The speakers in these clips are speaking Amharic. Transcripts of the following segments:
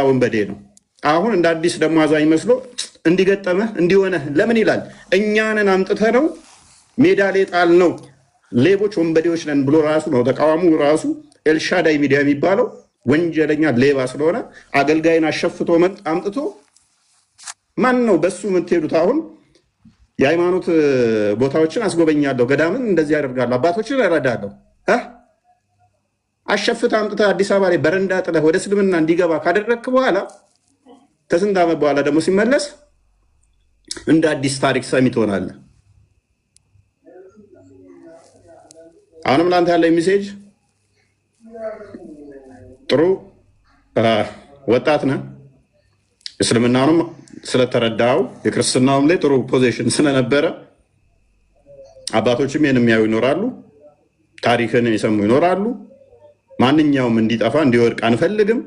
ወንበዴ ነው። አሁን እንደ አዲስ ደግሞ አዛኝ መስሎ እንዲገጠመ እንዲሆነ ለምን ይላል? እኛንን አምጥተ ነው ሜዳ ላይ ጣል ነው ሌቦች ወንበዴዎች ነን ብሎ ራሱ ነው ተቃዋሙ ራሱ ኤልሻዳይ ሚዲያ የሚባለው ወንጀለኛ ሌባ ስለሆነ አገልጋይን አሸፍቶ አምጥቶ ማን ነው በሱ የምትሄዱት? አሁን የሃይማኖት ቦታዎችን አስጎበኛለሁ፣ ገዳምን እንደዚህ ያደርጋለሁ፣ አባቶችን እረዳለሁ። አሸፍተ አምጥተ አዲስ አበባ ላይ በረንዳ ጥለህ ወደ እስልምና እንዲገባ ካደረግክ በኋላ ከስንት ዓመት በኋላ ደግሞ ሲመለስ እንደ አዲስ ታሪክ ሰሚ ትሆናለህ። አሁንም ለአንተ ያለ ሜሴጅ ጥሩ ወጣት ነህ፣ እስልምናውንም ስለተረዳው የክርስትናውም ላይ ጥሩ ፖዚሽን ስለነበረ አባቶችም ይህን የሚያዩ ይኖራሉ፣ ታሪክን የሰሙ ይኖራሉ። ማንኛውም እንዲጠፋ እንዲወድቅ አንፈልግም።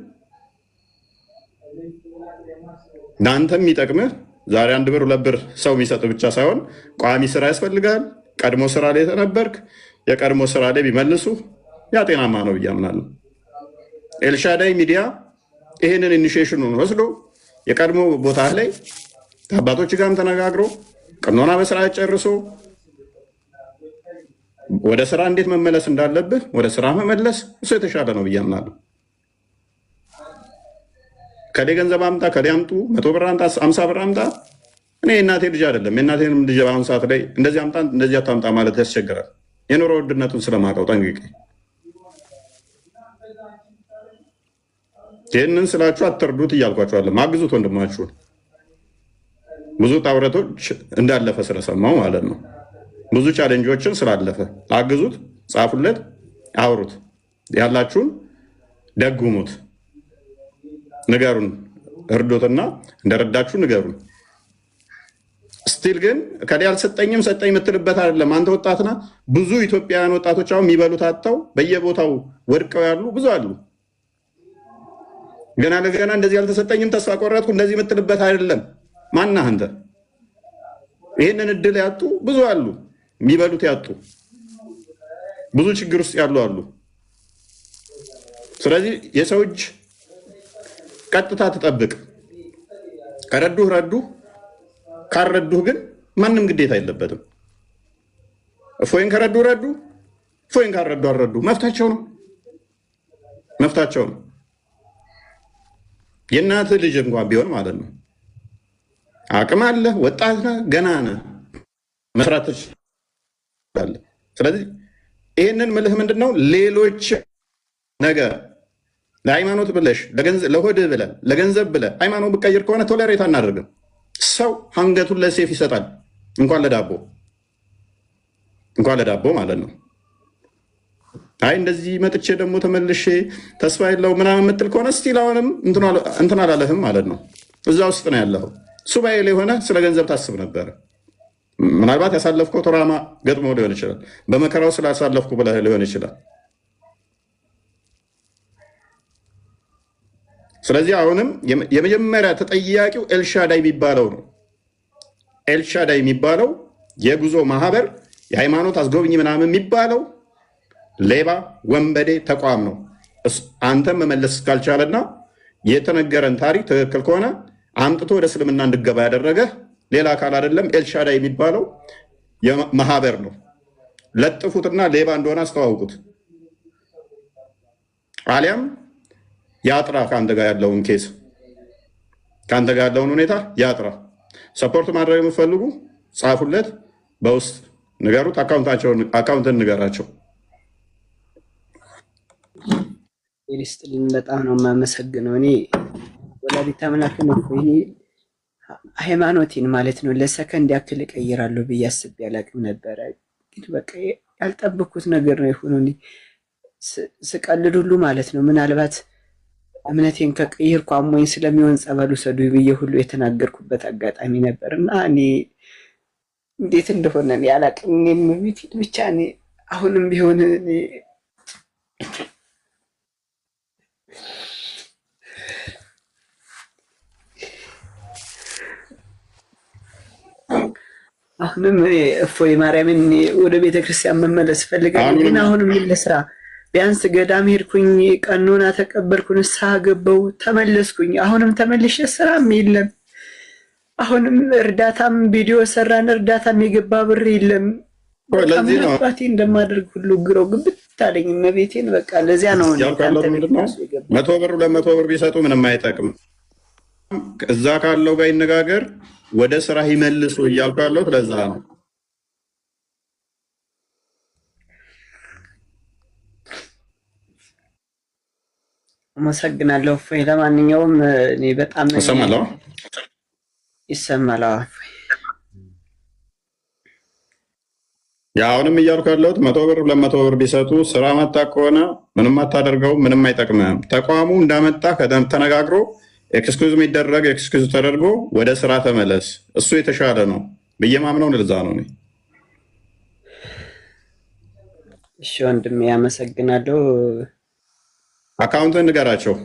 ለአንተም የሚጠቅምህ ዛሬ 1 ብር 2 ብር ሰው የሚሰጥ ብቻ ሳይሆን ቋሚ ስራ ያስፈልጋል። ቀድሞ ስራ ላይ ተነበርክ፣ የቀድሞ ስራ ላይ ቢመልሱ ያ ጤናማ ነው ብዬ አምናለሁ። ኤልሻዳይ ሚዲያ ይህንን ኢኒሺዬሽኑን ወስዶ የቀድሞ ቦታ ላይ ከአባቶች ጋርም ተነጋግሮ ቀኖና በስራ ጨርሶ ወደ ስራ እንዴት መመለስ እንዳለብህ ወደ ስራ መመለስ እሱ የተሻለ ነው ብዬ አምናለሁ። ከሌ ገንዘብ አምጣ ከሌ አምጡ 100 ብር አምጣ 50 ብር አምጣ። እኔ የእናቴ ልጅ አይደለም የእናቴንም ልጅ በአሁኑ ሰዓት ላይ እንደዚህ አምጣ እንደዚህ አታምጣ ማለት ያስቸግራል። የኑሮ ውድነቱን ስለማውቀው ጠንቅቄ ይህንን ስላችሁ አትርዱት እያልኳችኋለሁ። ማግዙት ወንድማችሁን ብዙ ጣውረቶች እንዳለፈ ስለሰማው ማለት ነው። ብዙ ቻሌንጆችን ስላለፈ አግዙት፣ ጻፉለት፣ አውሩት፣ ያላችሁን ደጉሙት፣ ንገሩን፣ እርዶትና እንደረዳችሁ ንገሩን። ስቲል ግን ከዲ አልሰጠኝም ሰጠኝ የምትልበት አይደለም። አንተ ወጣትና ብዙ ኢትዮጵያውያን ወጣቶች አሁን የሚበሉት አጥተው በየቦታው ወድቀው ያሉ ብዙ አሉ። ገና ለገና እንደዚህ አልተሰጠኝም ተስፋ ቆረጥኩ እንደዚህ የምትልበት አይደለም። ማነህ አንተ? ይህንን እድል ያጡ ብዙ አሉ፣ የሚበሉት ያጡ ብዙ ችግር ውስጥ ያሉ አሉ። ስለዚህ የሰው እጅ ቀጥታ ትጠብቅ። ከረዱህ ረዱህ፣ ካልረዱህ ግን ማንም ግዴታ የለበትም። እፎይን ከረዱ ረዱ፣ እፎይን ካልረዱ አልረዱ። መፍታቸው ነው መፍታቸው ነው። የእናትህ ልጅ እንኳን ቢሆን ማለት ነው። አቅም አለ፣ ወጣት ነህ፣ ገና ነህ፣ መስራት ትችላለህ። ስለዚህ ይህንን ምልህ ምንድን ነው? ሌሎች ነገር ለሃይማኖት ብለሽ ለሆድህ ብለህ ለገንዘብ ብለህ ሃይማኖት ብቀይር ከሆነ ቶሌሬት አናደርግም። ሰው አንገቱን ለሴፍ ይሰጣል፣ እንኳን ለዳቦ ማለት ነው። አይ እንደዚህ መጥቼ ደግሞ ተመልሼ ተስፋ የለው ምናምን የምትል ከሆነ ስቲል አሁንም እንትን አላለህም ማለት ነው። እዛ ውስጥ ነው ያለኸው። ሱባኤ ላይ ሆነ ስለ ገንዘብ ታስብ ነበረ። ምናልባት ያሳለፍከው ትራማ ገጥሞ ሊሆን ይችላል። በመከራው ስላሳለፍኩ ብለህ ሊሆን ይችላል። ስለዚህ አሁንም የመጀመሪያ ተጠያቂው ኤልሻዳይ የሚባለው ነው። ኤልሻዳይ የሚባለው የጉዞ ማህበር የሃይማኖት አስጎብኝ ምናምን የሚባለው ሌባ ወንበዴ ተቋም ነው። አንተም መመለስ እስካልቻለና የተነገረን ታሪክ ትክክል ከሆነ አምጥቶ ወደ እስልምና እንድገባ ያደረገ ሌላ አካል አይደለም። ኤልሻዳይ የሚባለው ማህበር ነው። ለጥፉትና ሌባ እንደሆነ አስተዋውቁት። አሊያም ያጥራ ከአንተ ጋር ያለውን ኬስ ከአንተ ጋር ያለውን ሁኔታ ያጥራ። ሰፖርት ማድረግ የምትፈልጉ ጻፉለት፣ በውስጥ ንገሩት፣ አካውንትን ንገራቸው። ይስጥልን። በጣም ነው የማመሰግነው። እኔ ወላዲተ አምላክን እኔ ሃይማኖቴን ማለት ነው ለሰከንድ ያክል እቀይራለሁ ብዬ አስቤ አላቅም ነበረ። ግን በቃ ያልጠበኩት ነገር ነው የሆነው። ስቀልድ ሁሉ ማለት ነው ምናልባት እምነቴን ከቀየርኩ አሞኝ ስለሚሆን ጸበሉ ሰዱ ብዬ ሁሉ የተናገርኩበት አጋጣሚ ነበር እና እኔ እንዴት እንደሆነ እኔ አላቅም። እኔም ቢፊት ብቻ እኔ አሁንም ቢሆን እኔ አሁንም እፎይ ማርያምን ወደ ቤተክርስቲያን መመለስ ፈልጋለሁ። ግን አሁንም ለስራ ቢያንስ ገዳም ሄድኩኝ፣ ቀኖና ተቀበልኩ፣ ንስሐ ገባሁ፣ ተመለስኩኝ። አሁንም ተመልሼ ስራም የለም። አሁንም እርዳታም ቪዲዮ ሰራን፣ እርዳታም የገባ ብር የለም። ለዚህ ነው አባቴ እንደማደርግ ሁሉ ግረው ግብት አለኝ። መቤቴን በቃ ለዚያ ነው ያልካለው። ምንድነው 100 ብር 200 ብር ቢሰጡ ምንም አይጠቅም። እዛ ካለው ጋር ይነጋገር፣ ወደ ስራ ይመልሱ እያልኩ ያለሁት ለዛ ነው። አመሰግናለሁ። እፎይ ለማንኛውም እኔ በጣም እሰማለሁ ይሰማል። አሁንም እያልኩ ያለሁት 100 ብር 200 ብር ቢሰጡ ስራ መጣ ከሆነ ምንም አታደርገው፣ ምንም አይጠቅምም። ተቋሙ እንዳመጣ ተነጋግሮ ኤክስኪውዝ የሚደረግ ኤክስኪውዝ ተደርጎ ወደ ስራ ተመለስ። እሱ የተሻለ ነው ብዬ ማምነው ለዛ ነው። እሺ ወንድሜ አመሰግናለሁ። አካውንትን ንገራቸው።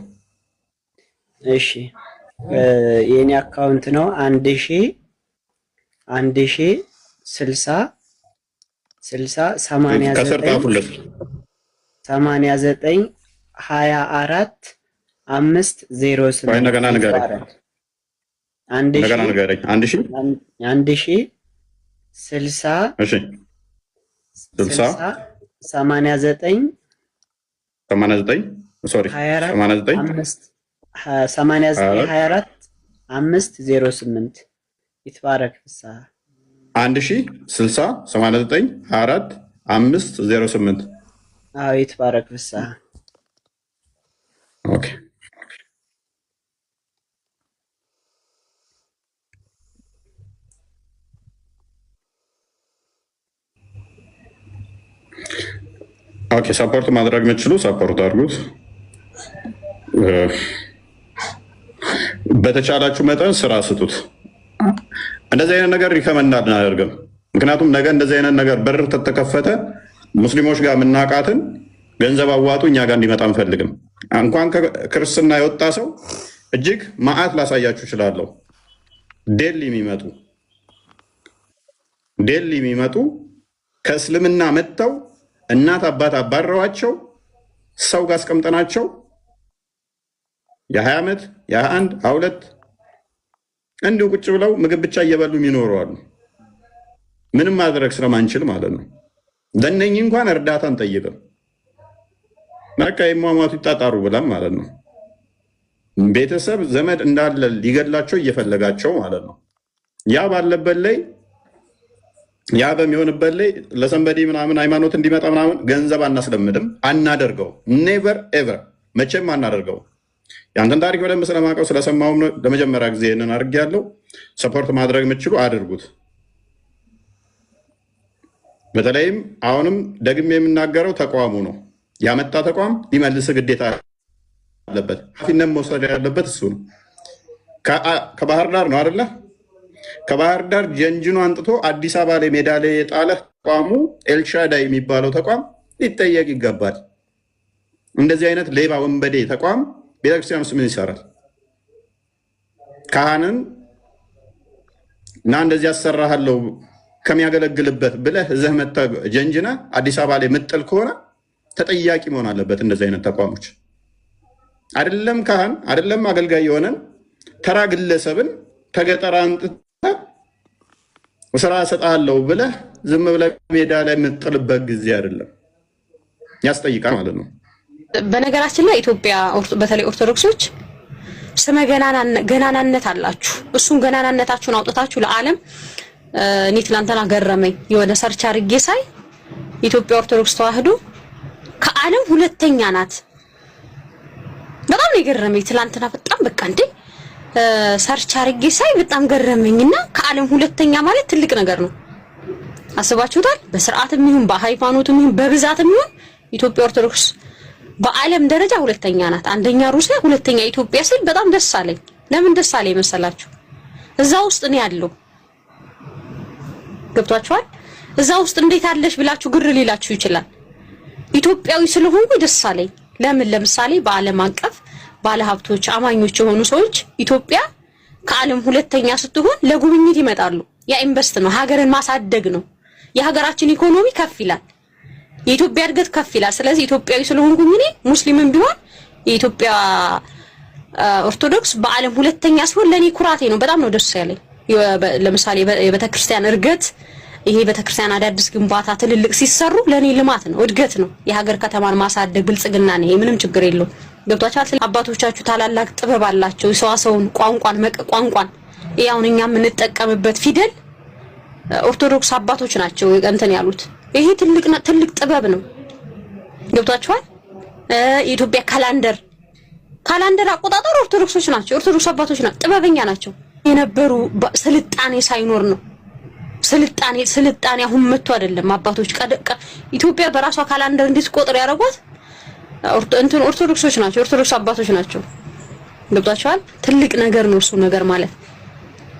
እሺ የኔ አካውንት ነው 1060 89 24 508 እንደገና ንገረኝ። 1060 89 ሶሪ 89 508 ይትባረክ ፍስሐ 1060 89 24 508 አዎ ይትባረክ ፍስሐ። ኦኬ ኦኬ ሰፖርት ማድረግ የምትችሉ ሰፖርት አድርጉት። በተቻላችሁ መጠን ስራ ስጡት። እንደዚህ አይነት ነገር ሪከመንድ አናደርግም። ምክንያቱም ነገ እንደዚህ አይነት ነገር በር ተተከፈተ ሙስሊሞች ጋር የምናውቃትን ገንዘብ አዋጡ እኛ ጋር እንዲመጣ አንፈልግም። እንኳን ክርስትና የወጣ ሰው እጅግ መዓት ላሳያችሁ እችላለሁ። ዴሊ የሚመጡ ከእስልምና መጥተው እናት አባት አባረዋቸው ሰው ጋር አስቀምጠናቸው የ20 ዓመት የ21 22 እንዲሁ ቁጭ ብለው ምግብ ብቻ እየበሉ የሚኖሩ አሉ። ምንም ማድረግ ስለማንችል ማለት ነው። ለእነኚህ እንኳን እርዳታ እንጠይቅም። በቃ የሟሟቱ ይጣጣሩ ብለን ማለት ነው። ቤተሰብ ዘመድ እንዳለ ሊገድላቸው እየፈለጋቸው ማለት ነው። ያ ባለበት ላይ ያ በሚሆንበት ላይ ለሰንበዲ ምናምን ሃይማኖት እንዲመጣ ምናምን ገንዘብ አናስለምድም፣ አናደርገው። ኔቨር ኤቨር መቼም አናደርገው። ያንተን ታሪክ በደንብ ስለማውቀው ስለሰማሁም ለመጀመሪያ ጊዜ ይህንን አድርጌያለሁ። ሰፖርት ማድረግ የምትችሉ አድርጉት። በተለይም አሁንም ደግሜ የምናገረው ተቋሙ ነው ያመጣ ተቋም ሊመልስ ግዴታ አለበት። ኃላፊነት መውሰድ ያለበት እሱ ነው። ከባህር ዳር ነው አይደለ? ከባህር ዳር ጀንጅኖ አንጥቶ አዲስ አበባ ላይ ሜዳ ላይ የጣለ ተቋሙ ኤልሻዳይ የሚባለው ተቋም ሊጠየቅ ይገባል። እንደዚህ አይነት ሌባ ወንበዴ ተቋም ቤተክርስቲያን ውስጥ ምን ይሰራል? ካህንን እና እንደዚህ ያሰራሃለው ከሚያገለግልበት ብለህ እዘህ መተህ ጀንጅነህ አዲስ አበባ ላይ ምጥል ከሆነ ተጠያቂ መሆን አለበት። እንደዚህ አይነት ተቋሞች አይደለም ካህን አይደለም አገልጋይ የሆነን ተራ ግለሰብን ከገጠር አንጥተህ ስራ እሰጥሃለሁ ብለህ ዝም ብለህ ሜዳ ላይ የምጥልበት ጊዜ አይደለም፣ ያስጠይቃል ማለት ነው። በነገራችን ላይ ኢትዮጵያ በተለይ ኦርቶዶክሶች ስመ ገናናነት አላችሁ። እሱን ገናናነታችሁን አውጥታችሁ ለዓለም እኔ ትላንትና ገረመኝ። የሆነ ሰርች አድርጌ ሳይ ኢትዮጵያ ኦርቶዶክስ ተዋህዶ ከዓለም ሁለተኛ ናት። በጣም ነው የገረመኝ ትላንትና። በጣም በቃ እንዴ ሰርች አድርጌ ሳይ በጣም ገረመኝና ከዓለም ሁለተኛ ማለት ትልቅ ነገር ነው። አስባችሁታል? በስርዓትም ይሁን በሃይማኖትም ይሁን በብዛትም ይሁን ኢትዮጵያ ኦርቶዶክስ በዓለም ደረጃ ሁለተኛ ናት። አንደኛ ሩሲያ፣ ሁለተኛ ኢትዮጵያ ሲል በጣም ደስ አለኝ። ለምን ደስ አለኝ መሰላችሁ? እዛ ውስጥ ነው ያለው። ገብቷችኋል? እዛ ውስጥ እንዴት አለሽ ብላችሁ ግር ሊላችሁ ይችላል። ኢትዮጵያዊ ስለሆንኩ ደስ አለኝ። ለምን? ለምሳሌ በዓለም አቀፍ ባለሀብቶች፣ አማኞች የሆኑ ሰዎች ኢትዮጵያ ከዓለም ሁለተኛ ስትሆን ለጉብኝት ይመጣሉ። ያ ኢንቨስት ነው፣ ሀገርን ማሳደግ ነው። የሀገራችን ኢኮኖሚ ከፍ ይላል። የኢትዮጵያ እድገት ከፍ ይላል። ስለዚህ ኢትዮጵያዊ ስለሆንኩኝ እኔ ሙስሊምም ቢሆን የኢትዮጵያ ኦርቶዶክስ በዓለም ሁለተኛ ሲሆን ለኔ ኩራቴ ነው። በጣም ነው ደስ ያለኝ። ለምሳሌ የቤተክርስቲያን እድገት ይሄ ቤተክርስቲያን አዳዲስ ግንባታ ትልልቅ ሲሰሩ ለኔ ልማት ነው፣ እድገት ነው። የሀገር ከተማን ማሳደግ ብልጽግና ነው። ይሄ ምንም ችግር የለውም። ገብቷችኋል? አባቶቻችሁ ታላላቅ ጥበብ አላቸው። የሰዋሰውን ቋንቋን ያውን እኛ የምንጠቀምበት ፊደል ኦርቶዶክስ አባቶች ናቸው እንትን ያሉት። ይሄ ትልቅ ጥበብ ነው። ገብቷችኋል? የኢትዮጵያ ካላንደር አቆጣጠር ኦርቶዶክሶች ናቸው። ኦርቶዶክስ አባቶች ናቸው፣ ጥበበኛ ናቸው የነበሩ። ስልጣኔ ሳይኖር ነው። ስልጣኔ አሁን መጥቶ አይደለም። አባቶች ኢትዮጵያ በራሷ ካላንደር እንድትቆጥር ያደረጓት ኦርቶዶክሶች ናቸው፣ ኦርቶዶክስ አባቶች ናቸው። ገብቷችኋል? ትልቅ ነገር ነው እሱ ነገር ማለት።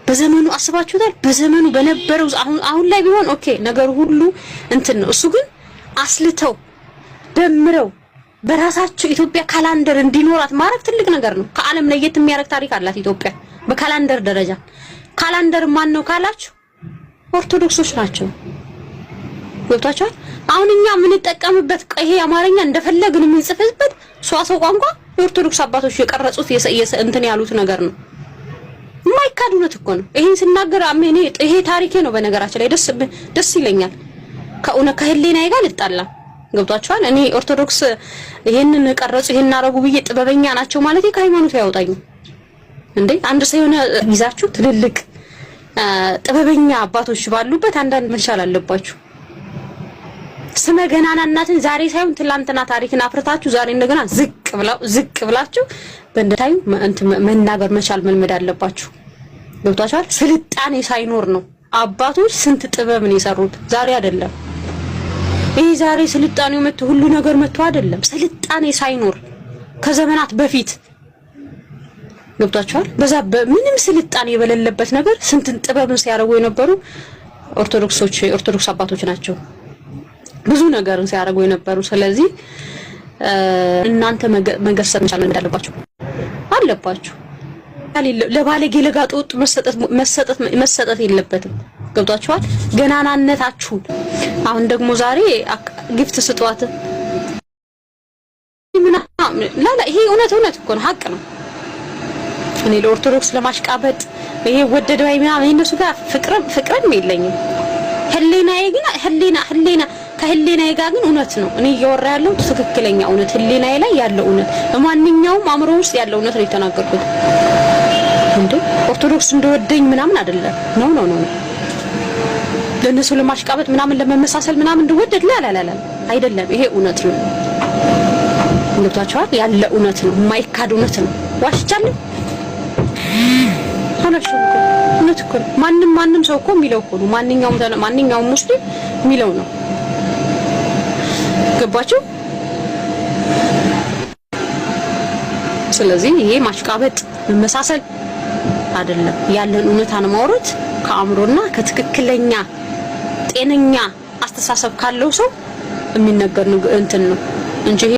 በዘመኑ አስባችሁታል? በዘመኑ በነበረው አሁን ላይ ቢሆን ኦኬ ነገሩ ሁሉ እንትን ነው። እሱ ግን አስልተው ደምረው በራሳቸው ኢትዮጵያ ካላንደር እንዲኖራት ማድረግ ትልቅ ነገር ነው። ከዓለም ለየት የሚያደርግ ታሪክ አላት ኢትዮጵያ በካላንደር ደረጃ። ካላንደር ማን ነው ካላችሁ ኦርቶዶክሶች ናቸው። ገብቷችኋል? አሁን እኛ የምንጠቀምበት ይሄ አማርኛ እንደፈለግን የምንጽፍበት ሰዋሰው ቋንቋ የኦርቶዶክስ አባቶች የቀረጹት እንትን ያሉት ነገር ነው። የማይካድ እውነት እኮ ነው። ይሄን ስናገር እኔ ይሄ ታሪኬ ነው። በነገራችን ላይ ደስ ይለኛል። ከህሊናዬ ጋር ልጣላ። ገብቷችኋል? እኔ ኦርቶዶክስ ይሄንን ቀረጹ ይሄን አረጉ ብዬ ጥበበኛ ናቸው ማለት ከሃይማኖት ያወጣኝ እንዴ? አንድ ሰው የሆነ ይዛችሁ ትልልቅ ጥበበኛ አባቶች ባሉበት አንዳንድ መቻል አለባችሁ። ስመ ገናናነትን ዛሬ ሳይሆን ትላንትና ታሪክን አፍርታችሁ ዛሬ እንደገና ዝቅ ብላችሁ በእንደታዩ መናገር መቻል መልመድ አለባችሁ። ገብቷችኋል? ስልጣኔ ሳይኖር ነው አባቶች ስንት ጥበብ ነው የሰሩት፣ ዛሬ አይደለም። ይሄ ዛሬ ስልጣኔው መጥቶ ሁሉ ነገር መጥቶ አይደለም። ስልጣኔ ሳይኖር ከዘመናት በፊት ገብቷችኋል? በዛ ምንም ስልጣኔ የበለለበት ነገር ስንት ጥበብን ሲያደርጉ የነበሩ ኦርቶዶክስ አባቶች ናቸው። ብዙ ነገርን ሲያደርጉ የነበሩ። ስለዚህ እናንተ መገሰጥ መቻል አለባችሁ። ለባለጌ ለጋጦጥ መሰጠት የለበትም። ገብቷችኋል? ገናናነታችሁ አሁን ደግሞ ዛሬ ጊፍት ስጧት ይሄ እውነት እኮ ነው፣ ሀቅ ነው። እኔ ለኦርቶዶክስ ለማሽቃበጥ ይሄ ወደደው ምናምን እነሱ ጋር ፍቅርም የለኝም። ከህሊናዬ ጋር ግን እውነት ነው እኔ እያወራ ያለው ትክክለኛ እውነት፣ ህሊናዬ ላይ ያለው እውነት፣ በማንኛውም አእምሮ ውስጥ ያለው እውነት ነው የተናገርኩት። እንዴ ኦርቶዶክስ እንደወደኝ ምናምን አይደለም። ነው ለነሱ ለማሽቃበጥ ምናምን ለመመሳሰል ምናምን እንደወደድ ላላላላ አይደለም። ይሄ እውነት ነው። ገብቷችኋል? ያለ እውነት ነው፣ የማይካድ እውነት ነው። ዋሽቻለሁ እውነት እኮ ነው። ማንም ሰው እኮ የሚለው እኮ ነው። ማንኛውም ሙስሊም የሚለው ነው። ገባችሁ? ስለዚህ ይሄ ማሽቃበጥ መመሳሰል አይደለም። ያለን እውነታን ማውራት ከአእምሮና ከትክክለኛ ጤነኛ አስተሳሰብ ካለው ሰው የሚነገር እንትን ነው እንጂ